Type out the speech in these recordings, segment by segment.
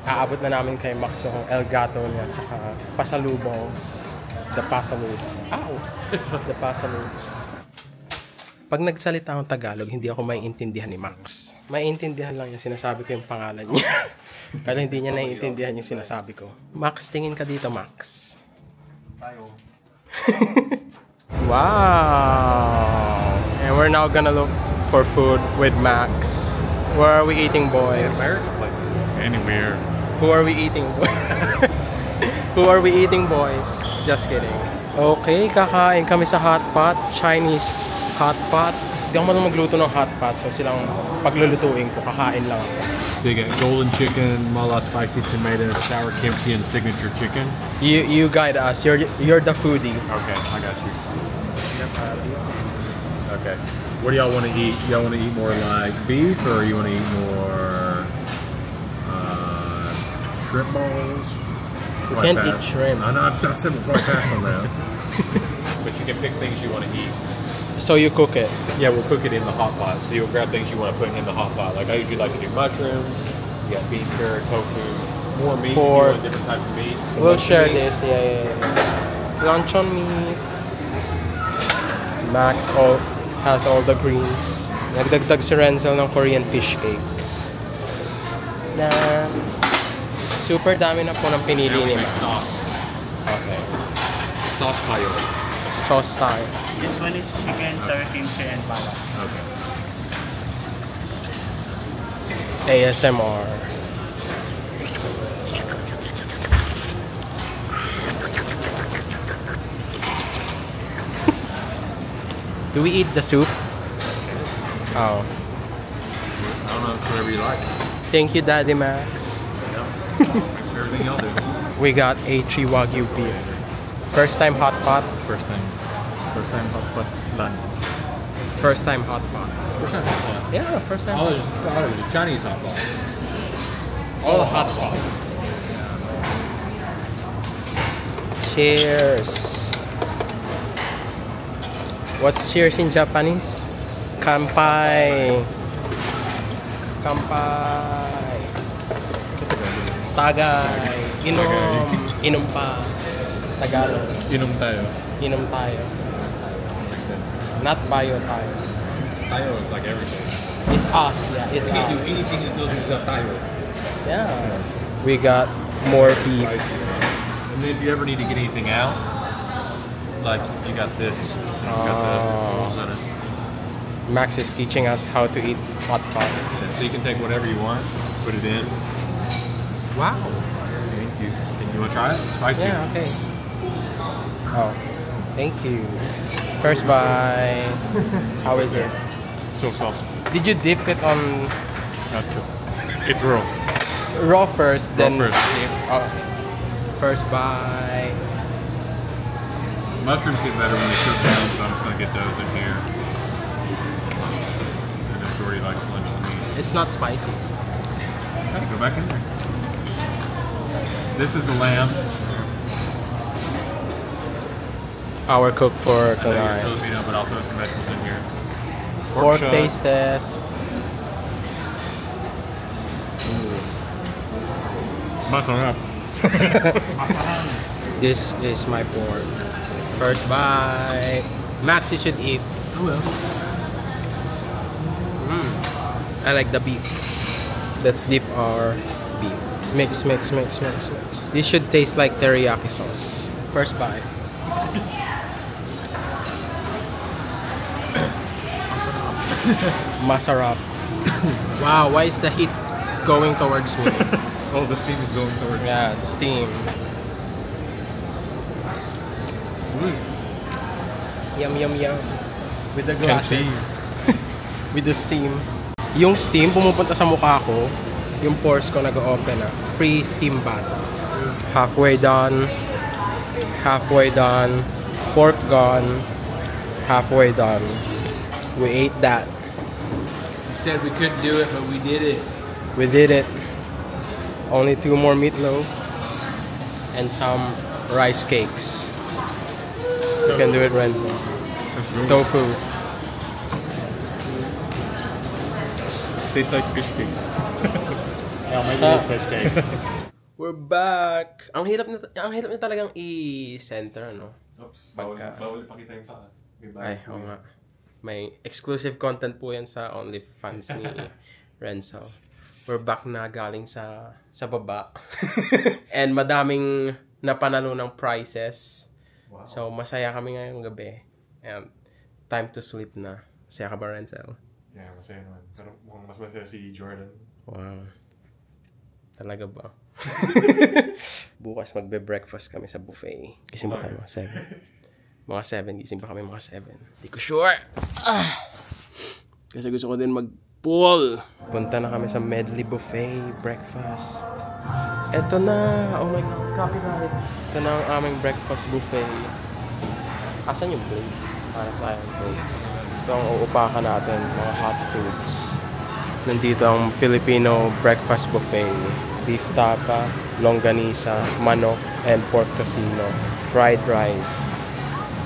Aabot na namin kay Max yung El Gato niya, tsaka pasalubongs. The pasalubongs. Ow! The pasalubongs. Pag nagsalita akong Tagalog, hindi ako maiintindihan ni Max. Maiintindihan lang yung sinasabi ko yung pangalan niya. Pero hindi niya naiintindihan yung sinasabi ko. Max, tingin ka dito, Max. Tayo. Wow! And we're now gonna look for food with Max. Where are we eating, boys? Anywhere. Who are we eating, boys? Who are we eating, boys? Just kidding. Okay, kakain kami sa hot pot. Chinese hot pot. Hindi ako marunong magluto ng hot pot. So silang paglulutuin ko, kakain lang ako. They got golden chicken, mala spicy tomato, sour kimchi, and signature chicken. You guide us. You're the foodie. Okay, I got you. Okay. What do y'all want to eat? Y'all want to eat more like beef, or you want to eat more shrimp balls? You can't eat shrimp. I know. I said we'll probably pass on that. But you can pick things you want to eat. So you cook it? Yeah, we'll cook it in the hot pot. So you'll grab things you want to put in the hot pot. Like I usually like to do mushrooms. You got beef, carrot, tofu, more meat. Pork. Different types of meat. We'll share this. Yeah. Luncheon meat. Max has all the greens. Nagdagdag si Renzel ng Korean fish cake. Na super dami na po ng pinili ni Max. Sauce. Okay. Sauce tayo. Sauce tayo. This one is chicken, sour kimchi, and mala. Okay. ASMR. Do we eat the soup? Oh. I don't know. It's whatever you like. Thank you, Daddy Max. Thanks for everything y'all do. We got A3 Wagyu beef. First time hot pot. First time hot pot lunch. First time hot pot. First time hot pot. Yeah, first time. Oh, there's Chinese hot pot. All hot pot. Cheers. What's cheers in Japanese? Kanpai. Kanpai. Tagay. Inom. Inom pa. Tagalog. Inom tayo. Inom tayo. Makes sense. Not bayo tayo. Tayo is like everything. It's us. Yeah, it's You can't do us. anything until there's a tayo. Yeah. We got more beef. And then if you ever need to get anything out, like you got this. It's got the holes in it. Max is teaching us how to eat hot pot. So you can take whatever you want, put it in. Wow. Thank you. And you want to try it? Spicy. Yeah, okay. Oh, thank you. First bite. How is it? So soft. Did you dip it on It's raw. raw first, then first. dip? Oh, okay. First bite. Mushrooms get better when they cook down, so I'm just going to get those in here. And then Jordy likes lunch meat. It's not spicy. Okay, go back in there. This is the lamb. Our cook for I know you're tonight. Filipino, but I'll throw some vegetables in here. Pork chop. taste test. Masarap. This is my pork. First bite. Max, you should eat. I will. I like the beef. Let's dip our beef. Mix, mix, mix, mix, mix. This should taste like teriyaki sauce. First bite. Masarap. Wow, why is the heat going towards me? Oh, the steam is going towards Yeah, the steam. Yum, yum, yum. With the Can see. glasses. With the steam. Yung steam pumupunta sa mukha ko. Yung pores ko nag-open na. Free steam bath. Halfway done. Halfway done. Pork gone. Halfway done. We ate that. You said we couldn't do it, but we did it. We did it. Only 2 more meatloaf. And some rice cakes. You can do it, Renzo. Tofu. Tastes like fish cakes. may fish cake. We're back! Ang hirap na talagang i-center, no? Oops, Pagka- bawal ipakita yung paa. Ay, oo nga. May exclusive content po yan sa OnlyFans ni Renzo. We're back na galing sa baba. And madaming napanalo ng prizes. Wow. So, masaya kami ngayong gabi. And time to sleep na. Masaya ka ba, Renzo? Yeah, masaya naman. Pero mukhang mas masaya si Jordan. Wow. Talaga ba? Bukas magbe-breakfast kami sa buffet. Gising ba kayo mga 7? Mga 7, gising ba kami mga 7? Di ko sure. Kasi gusto ko din mag-pool. Punta na kami sa Medley Buffet breakfast. Eto na. Oh my God, copyright. Ito na ang aming breakfast buffet. Asan yung plates? Hanap tayo ng plates. Ito ang uupakan natin, mga hot foods. Nandito ang Filipino breakfast buffet. Beef tapa, longganisa, manok, and pork tocino. Fried rice.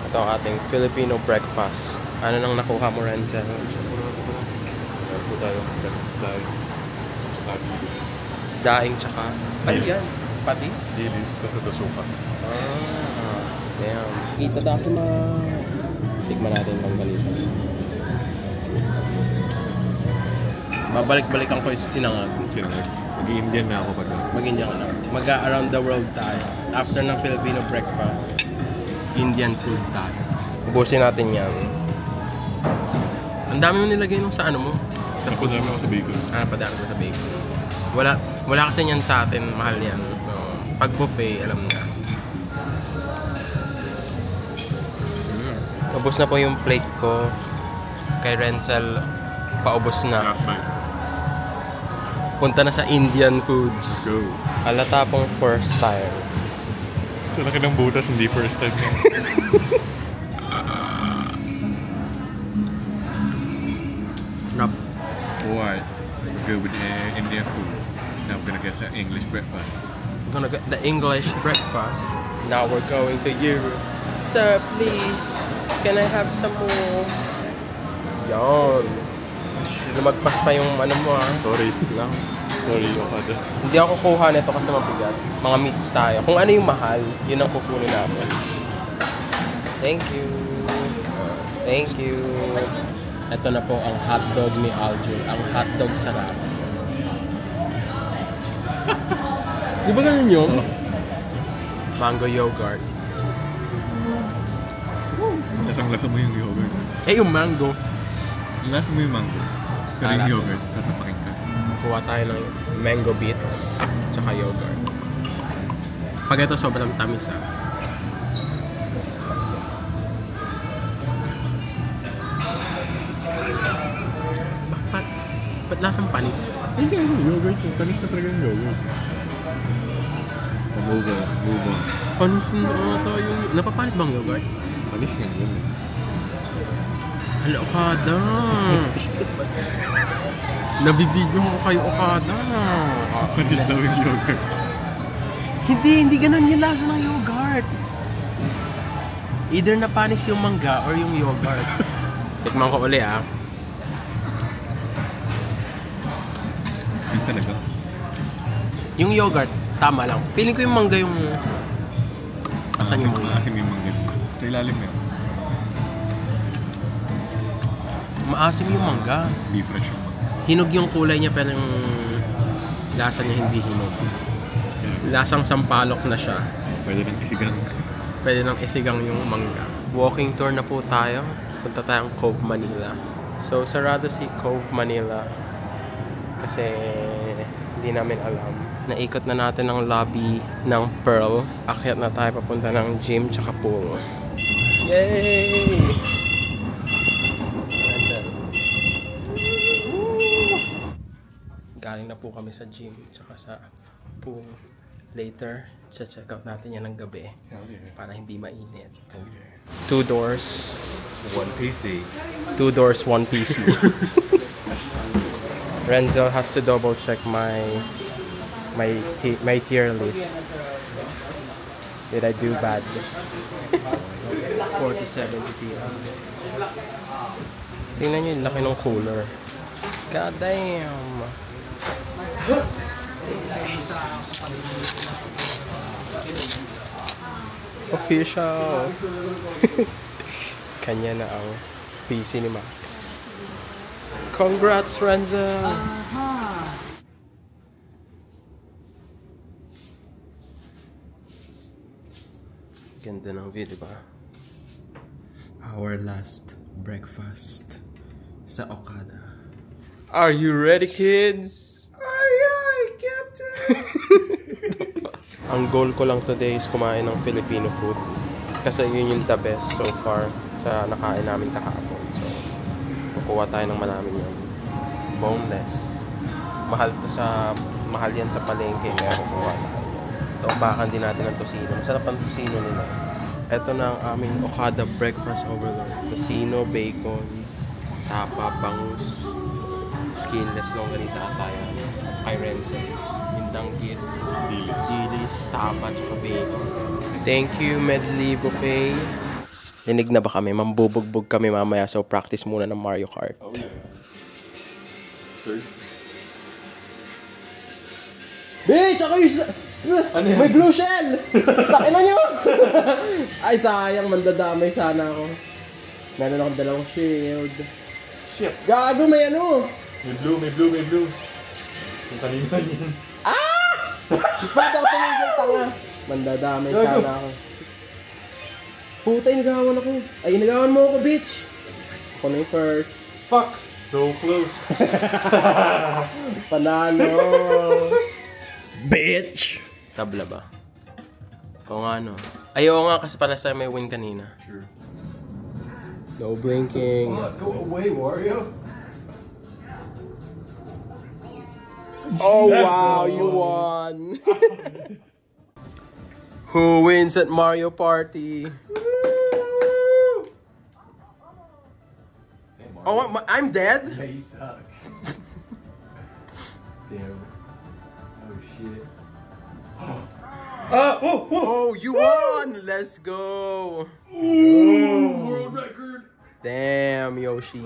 Ito ang ating Filipino breakfast. Ano nang nakuha mo, Renzo? Meron po tayo. Daing tsaka... Ano yan? Patis? Dilis, tapos ito suka. Damn. Itadakimasu. Tikman natin yung longganisa. Babalik-balikan ko yung sinangag. Mag-i-Indian na ako pag Mag-Indian ka na. Mag-around the world tayo. After ng Filipino breakfast, Indian food tayo. Ubusin natin yan. Ang dami mo nilagay nung sa ano mo? Sa food mo. sa bacon. Padaan ko sa bacon. Wala kasi yan sa atin. Mahal yan. So, pag buffet, alam na. Ubus na po yung plate ko. Kay Renzel, paubos na. Last night. Punta na sa Indian foods. Go. Halata pong first time. Sa laki ng butas, hindi first time. Snap. Alright. We're good with Indian food. Now we're gonna get the English breakfast. We're gonna get the English breakfast. Now we're going to Europe. Sir, please. Can I have some more? Yan. Lumagpas pa yung ano mo Sorry. No? Sorry, Okada. Hindi ako kukuha nito kasi mabigat. Mga meats tayo. Kung ano yung mahal, yun ang kukunin natin. Thank you. Thank you. Ito na po ang hotdog ni Aljur. Ang hotdog sarap. Di ba ganun yun? Mango yogurt. Lasang-lasa mo yung yogurt. Eh, yung mango. Lasa mo yung mango. Pero yung lasa. yogurt, sasapakin ka. Kuha tayo ng mango bits tsaka yogurt. Pag ito sobrang tamis Ba't lasang panis? Hindi, yogurt. Tanis na talaga yung yogurt. Buba. Panis na ata yung... Napapanis bang yogurt? Panis nga yun. Hala, Okada! Nabibidyo ko kayo, Okada! Panis daw yung yogurt. Hindi ganun yung lasa ng yogurt. Either napanis yung mangga or yung yogurt. Tikman ko uli Yung talaga. Yung yogurt, tama lang. Feeling ko yung mangga yung... Asan yung mangga? Maasim yung mangga. Sa ilalim yun. Maasim yung mangga. Be fresh yung mangga. Hinog yung kulay niya pero yung lasa niya hindi hinog. Lasang sampalok na siya. Pwede nang isigang. Pwede nang isigang yung mangga. Walking tour na po tayo. Punta tayong Cove Manila. So, sarado si Cove Manila. Kasi hindi namin alam. Naikot na natin ang lobby ng Pearl. Akyat na tayo papunta ng gym tsaka pool. Yay! Galing na po kami sa gym tsaka sa pool. Later, check out natin yan ng gabi. Para hindi mainit. 2 doors. 1 PC. 2 doors, 1 PC. Renzo has to double check my tier list. Did I do bad? 4070 Ti. Tingnan nyo yung laki ng cooler. God damn. Official. Kanya na ang PC ni Max. Congrats, Renzo! Ganda ng view, diba? Our last breakfast sa Okada. Are you ready, kids? Aye, aye, Captain! Ang goal ko lang today is kumain ng Filipino food. Kasi yun yung the best so far sa nakain namin kahapon. So, kukuha tayo ng malamin yun. Boneless. Mahal yan sa palengke. Kaya kukuha tayo. Tumbakan din natin ng tosino. Masarap ang tosino nila. Ito na ang aming Okada breakfast overload. Tosino, bacon, tapa, bangus, skinless longganisa tayo. Kay Renzo. Danggit, dilis, tapa, tsaka bacon. Thank you, Medley Buffet. Dinig na ba kami? Mambubugbog kami mamaya, so practice muna ng Mario Kart. Oh, yeah. Sure. Bitch! Ako yung... May blue shell! Takin na nyo! Ay, sayang. Mandadamay sana ako. Meron akong dalawang shield. Shit. Gago, may ano! May blue. Yung kanina yun. Ba't ako tumigil, tanga? Mandadamay sana ako. Puta, inagawan ako. Ay, inagawan mo ako, bitch! Ako na yung first. Fuck! So close. Panalo! Bitch! Tabla ba? Oo nga, no? Ayaw nga kasi pala sa may win kanina. True. No blinking. Go away, Wario! Oh wow, you won! Who wins at Mario Party? Oh, I'm dead? Yeah, you suck. Damn. Oh shit. Oh, you won! Let's go! World record. Damn, Yoshi.